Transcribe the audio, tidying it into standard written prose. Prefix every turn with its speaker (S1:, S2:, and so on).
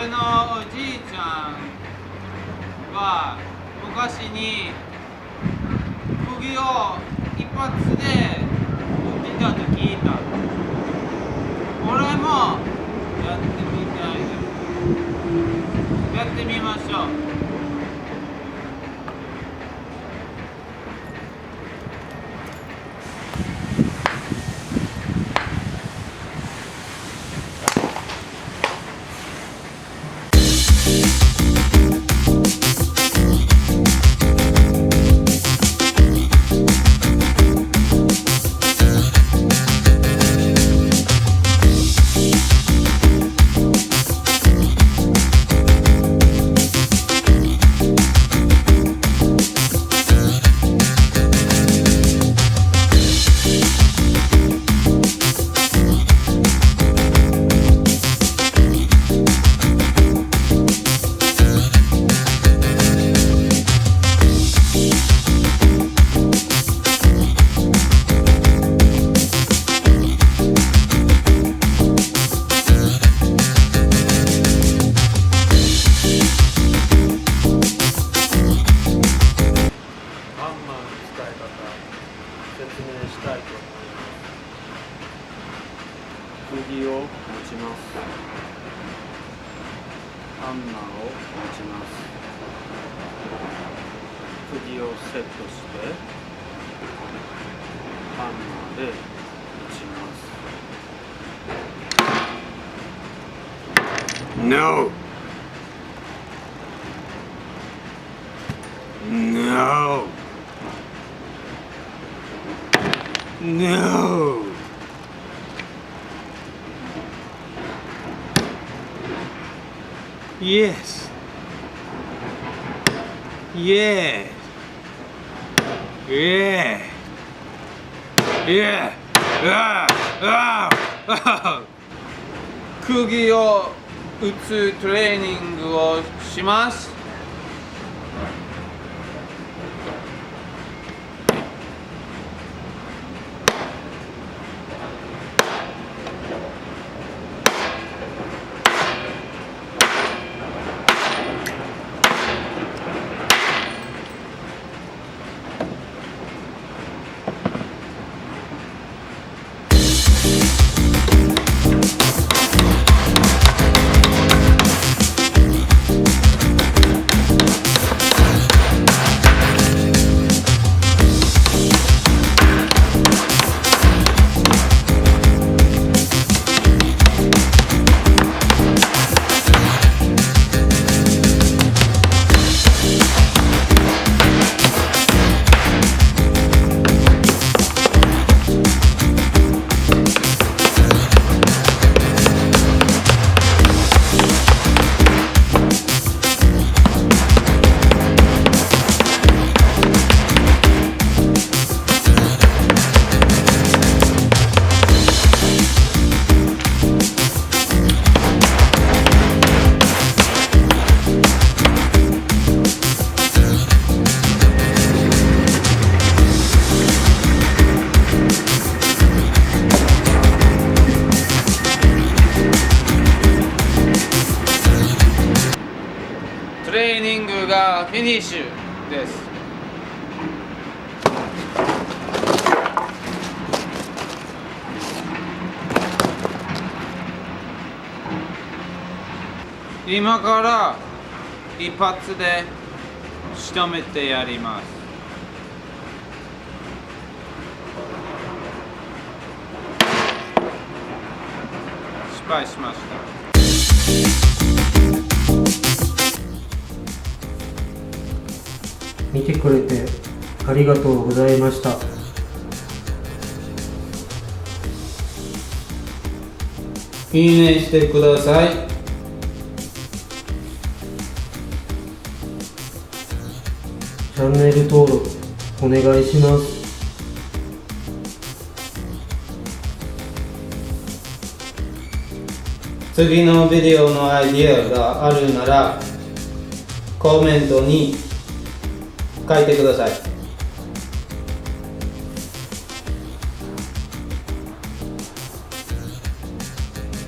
S1: 俺のおじいちゃんは昔に釘を一発で打ってたと聞いた。俺もやってみたいです。やってみましょう。
S2: 釘を持ちます。ハンマーを持ちます。釘をセットしてハンマーで打ちます。No! No! No! Yes. Yeah. Yeah. Yeah. Ah.
S1: 釘を打つトレーニングをします。トレーニングがフィニッシュです。今から一発で仕留めてやります。失敗しました。
S3: 見てくれてありがとうございました。
S1: いいねしてください。
S3: チャンネル登録お願いします。
S1: 次のビデオのアイディアがあるならコメントに書いてください。